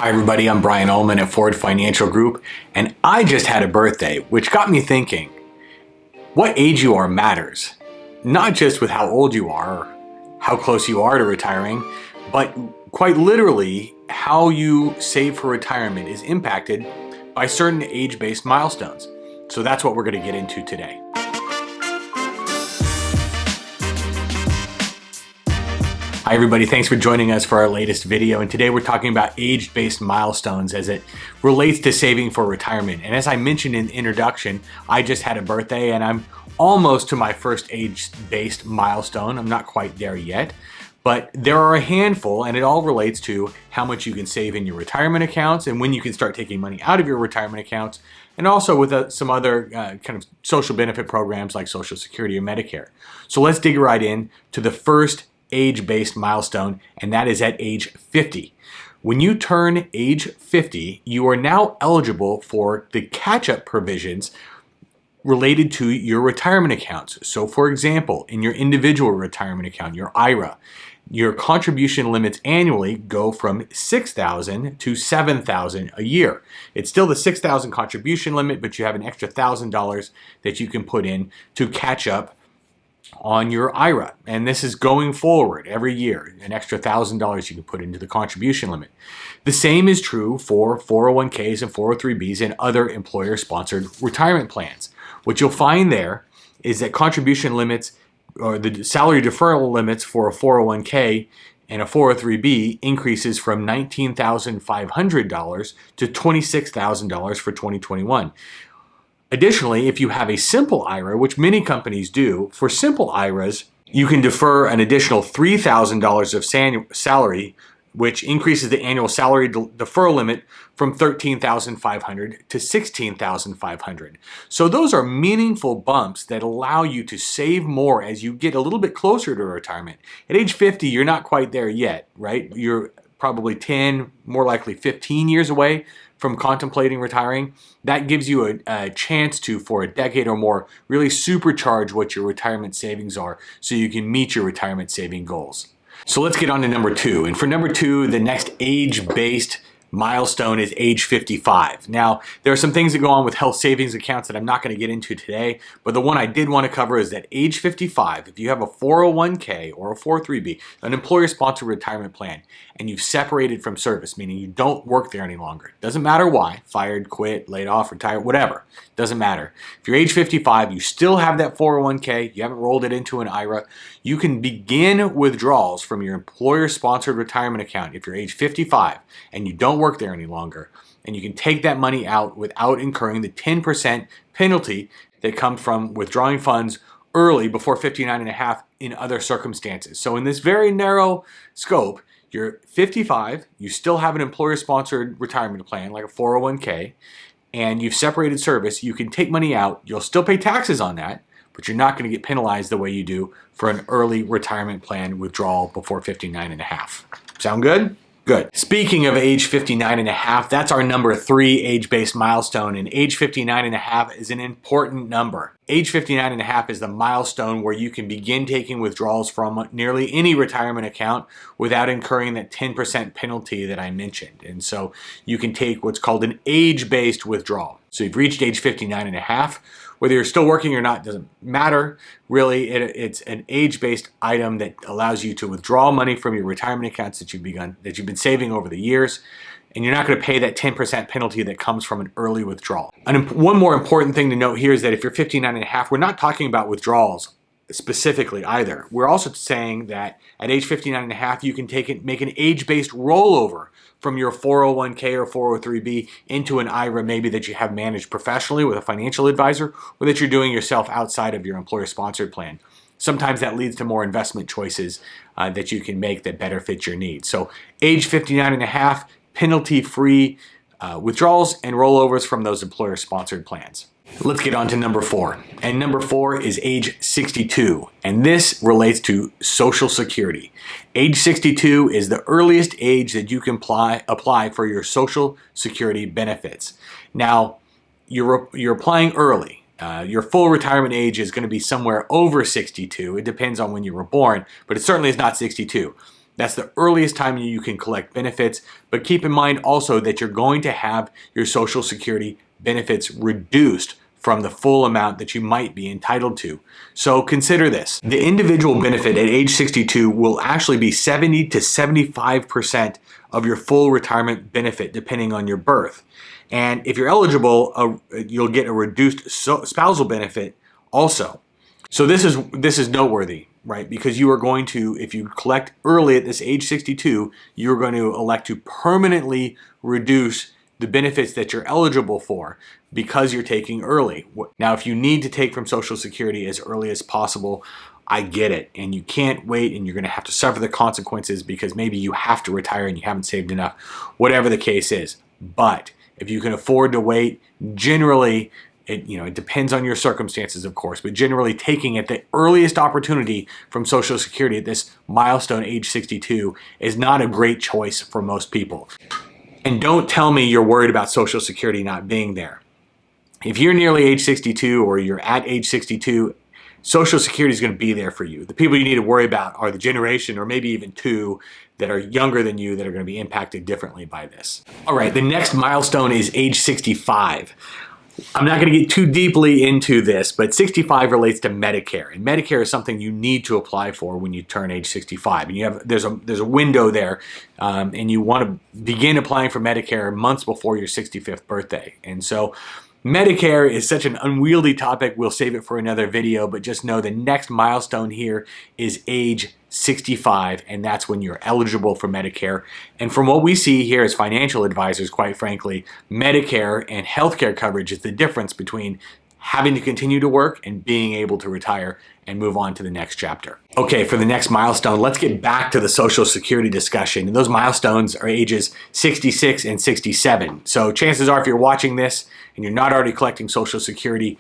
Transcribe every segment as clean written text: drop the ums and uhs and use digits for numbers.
Hi everybody, I'm Brian Ullman at Ford Financial Group, and I just had a birthday, which got me thinking, what age you are matters. Not just with how old you are or how close you are to retiring, but quite literally how you save for retirement is impacted by certain age-based milestones. So that's what we're going to get into today. Hi everybody, thanks for joining us for our latest video, and today we're talking about age-based milestones as it relates to saving for retirement. And as I mentioned in the introduction, I just had a birthday and I'm almost to my first age-based milestone. I'm not quite there yet, but there are a handful, and it all relates to how much you can save in your retirement accounts and when you can start taking money out of your retirement accounts, and also with some other kind of social benefit programs like Social Security or Medicare. So let's dig right in to the first age-based milestone, and that is at age 50. When you turn age 50, you are now eligible for the catch-up provisions related to your retirement accounts. So for example, in your individual retirement account, your IRA, your contribution limits annually go from $6,000 to $7,000 a year. It's still the $6,000 contribution limit, but you have an extra $1,000 that you can put in to catch up on your IRA, and this is going forward every year, an extra $1,000 you can put into the contribution limit. The same is true for 401ks and 403bs and other employer-sponsored retirement plans. What you'll find there is that contribution limits, or the salary deferral limits for a 401k and a 403b increases from $19,500 to $26,000 for 2021. Additionally, if you have a simple IRA, which many companies do, for simple IRAs, you can defer an additional $3,000 of salary, which increases the annual salary deferral limit from $13,500 to $16,500. So those are meaningful bumps that allow you to save more as you get a little bit closer to retirement. At age 50, you're not quite there yet, right? You're probably 10, more likely 15 years away from contemplating retiring. That gives you a chance to, for a decade or more, really supercharge what your retirement savings are so you can meet your retirement saving goals. So let's get on to number two. And for number two, the next age-based milestone is age 55. Now, there are some things that go on with health savings accounts that I'm not going to get into today, but the one I did want to cover is that age 55, if you have a 401k or a 403b, an employer-sponsored retirement plan, and you've separated from service, meaning you don't work there any longer. Doesn't matter why, fired, quit, laid off, retired, whatever. Doesn't matter. If you're age 55, you still have that 401k, you haven't rolled it into an IRA, you can begin withdrawals from your employer-sponsored retirement account if you're age 55 and you don't work there any longer. And you can take that money out without incurring the 10% penalty that comes from withdrawing funds early before 59 and a half in other circumstances. So in this very narrow scope, you're 55, you still have an employer-sponsored retirement plan like a 401k, and you've separated service, you can take money out, you'll still pay taxes on that, but you're not going to get penalized the way you do for an early retirement plan withdrawal before 59 and a half. Sound good? Good. Speaking of age 59 and a half, that's our number three age-based milestone, and age 59 and a half is an important number. Age 59 and a half is the milestone where you can begin taking withdrawals from nearly any retirement account without incurring that 10% penalty that I mentioned. And so you can take what's called an age-based withdrawal. So you've reached age 59 and a half. Whether you're still working or not doesn't matter. Really, it's an age-based item that allows you to withdraw money from your retirement accounts that you've been saving over the years, and you're not going to pay that 10% penalty that comes from an early withdrawal. And one more important thing to note here is that if you're 59 and a half, we're not talking about withdrawals specifically either. We're also saying that at age 59 and a half, you can make an age-based rollover from your 401k or 403b into an IRA maybe that you have managed professionally with a financial advisor, or that you're doing yourself outside of your employer-sponsored plan. Sometimes that leads to more investment choices that you can make that better fit your needs. So age 59 and a half, penalty-free withdrawals and rollovers from those employer-sponsored plans. Let's get on to number four. And number four is age 62. And this relates to Social Security. Age 62 is the earliest age that you can apply for your Social Security benefits. Now, you're applying early. Your full retirement age is going to be somewhere over 62. It depends on when you were born, but it certainly is not 62. That's the earliest time you can collect benefits, but keep in mind also that you're going to have your Social Security benefits reduced from the full amount that you might be entitled to. So consider this. The individual benefit at age 62 will actually be 70 to 75% of your full retirement benefit depending on your birth. And if you're eligible, you'll get a reduced spousal benefit also. So this is noteworthy, right? Because you are going to, if you collect early at this age 62, you're going to elect to permanently reduce the benefits that you're eligible for because you're taking early. Now, if you need to take from Social Security as early as possible, I get it. And you can't wait, and you're going to have to suffer the consequences because maybe you have to retire and you haven't saved enough, whatever the case is. But if you can afford to wait, generally, it depends on your circumstances, of course, but generally taking at the earliest opportunity from Social Security at this milestone age 62 is not a great choice for most people. And don't tell me you're worried about Social Security not being there. If you're nearly age 62 or you're at age 62, Social Security is going to be there for you. The people you need to worry about are the generation, or maybe even two, that are younger than you that are going to be impacted differently by this. All right, the next milestone is age 65. I'm not going to get too deeply into this, but 65 relates to Medicare, and Medicare is something you need to apply for when you turn age 65. And there's a window there, and you want to begin applying for Medicare months before your 65th birthday. And so Medicare is such an unwieldy topic, we'll save it for another video, but just know the next milestone here is age 65, and that's when you're eligible for Medicare. And from what we see here as financial advisors, quite frankly, Medicare and healthcare coverage is the difference between having to continue to work and being able to retire and move on to the next chapter. Okay, for the next milestone, let's get back to the Social Security discussion. And those milestones are ages 66 and 67. So chances are if you're watching this and you're not already collecting Social Security,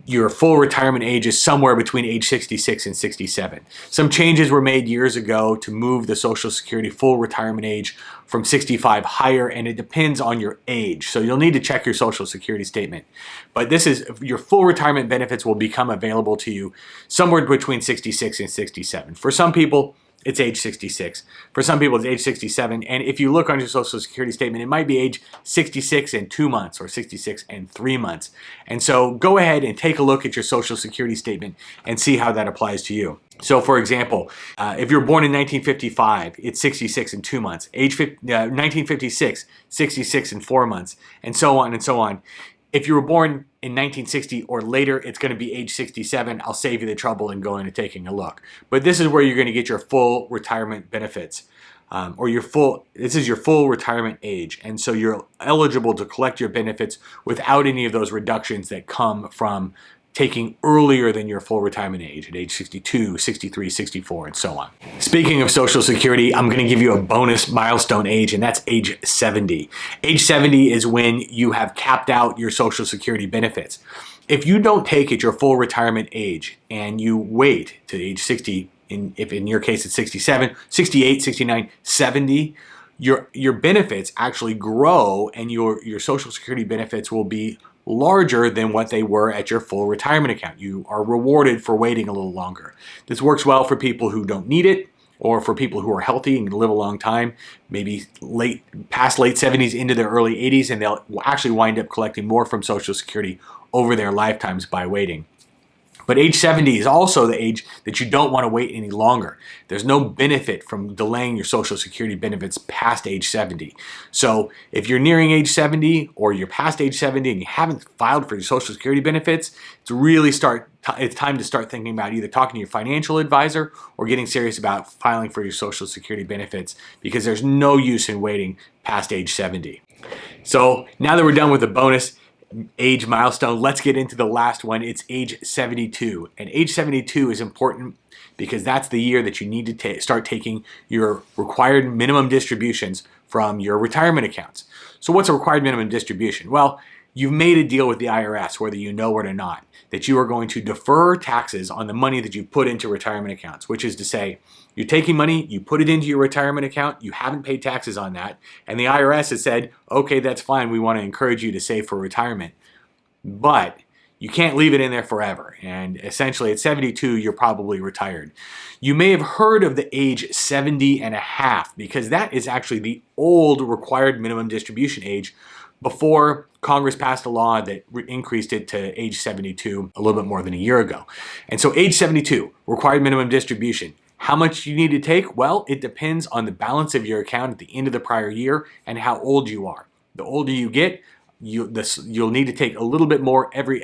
your full retirement age is somewhere between age 66 and 67. Some changes were made years ago to move the Social Security full retirement age from 65 higher, and it depends on your age. So you'll need to check your Social Security statement. But this is, your full retirement benefits will become available to you somewhere between 66 and 67. For some people, it's age 66. For some people, it's age 67. And if you look on your Social Security statement, it might be age 66 and 2 months or 66 and 3 months. And so go ahead and take a look at your Social Security statement and see how that applies to you. So for example, if you're born in 1955, it's 66 and 2 months. 1956, 66 and 4 months, and so on and so on. If you were born in 1960 or later, it's going to be age 67. I'll save you the trouble in going and taking a look. But this is where you're going to get your full retirement benefits, this is your full retirement age. And so you're eligible to collect your benefits without any of those reductions that come from taking earlier than your full retirement age at age 62, 63, 64, and so on. Speaking of Social Security, I'm going to give you a bonus milestone age, and that's age 70. Age 70 is when you have capped out your Social Security benefits. If you don't take at your full retirement age and you wait to age 60, if in your case it's 67, 68, 69, 70, your benefits actually grow, and your Social Security benefits will be larger than what they were at your full retirement account. You are rewarded for waiting a little longer. This works well for people who don't need it, or for people who are healthy and live a long time, maybe past late 70s into their early 80s, and they'll actually wind up collecting more from Social Security over their lifetimes by waiting. But age 70 is also the age that you don't want to wait any longer. There's no benefit from delaying your Social Security benefits past age 70. So if you're nearing age 70 or you're past age 70 and you haven't filed for your Social Security benefits, it's time to start thinking about either talking to your financial advisor or getting serious about filing for your Social Security benefits, because there's no use in waiting past age 70. So now that we're done with the bonus age milestone, let's get into the last one. It's age 72. And age 72 is important because that's the year that you need to start taking your required minimum distributions from your retirement accounts. So what's a required minimum distribution? Well, you've made a deal with the IRS, whether you know it or not, that you are going to defer taxes on the money that you put into retirement accounts, which is to say, you're taking money, you put it into your retirement account, you haven't paid taxes on that, and the IRS has said, okay, that's fine, we want to encourage you to save for retirement. But You can't leave it in there forever. And essentially at 72, you're probably retired. You may have heard of the age 70 and a half, because that is actually the old required minimum distribution age before Congress passed a law that increased it to age 72 a little bit more than a year ago. And so age 72, required minimum distribution. How much you need to take? Well, it depends on the balance of your account at the end of the prior year and how old you are. The older you get, you'll need to take a little bit more every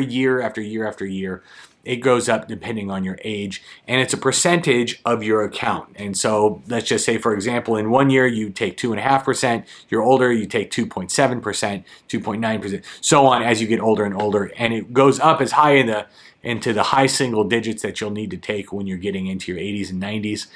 year after year after year. It goes up depending on your age, and it's a percentage of your account. And so let's just say, for example, in 1 year you take 2.5%, you're older, you take 2.7%, 2.9%, so on as you get older and older, and it goes up as high into the high single digits that you'll need to take when you're getting into your 80s and 90s.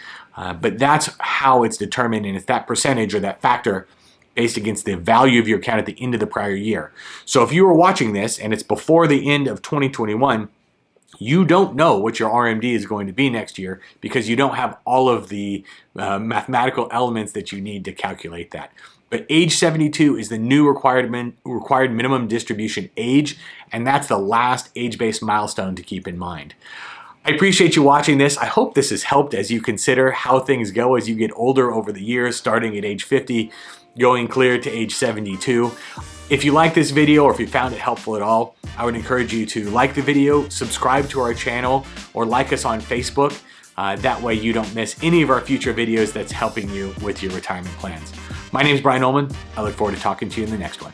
But that's how it's determined, and it's that percentage or that factor based against the value of your account at the end of the prior year. So if you were watching this and it's before the end of 2021, you don't know what your RMD is going to be next year because you don't have all of the mathematical elements that you need to calculate that. But age 72 is the new required minimum distribution age, and that's the last age-based milestone to keep in mind. I appreciate you watching this. I hope this has helped as you consider how things go as you get older over the years, starting at age 50, going clear to age 72. If you like this video or if you found it helpful at all, I would encourage you to like the video, subscribe to our channel, or like us on Facebook. That way you don't miss any of our future videos that's helping you with your retirement plans. My name is Brian Ullman. I look forward to talking to you in the next one.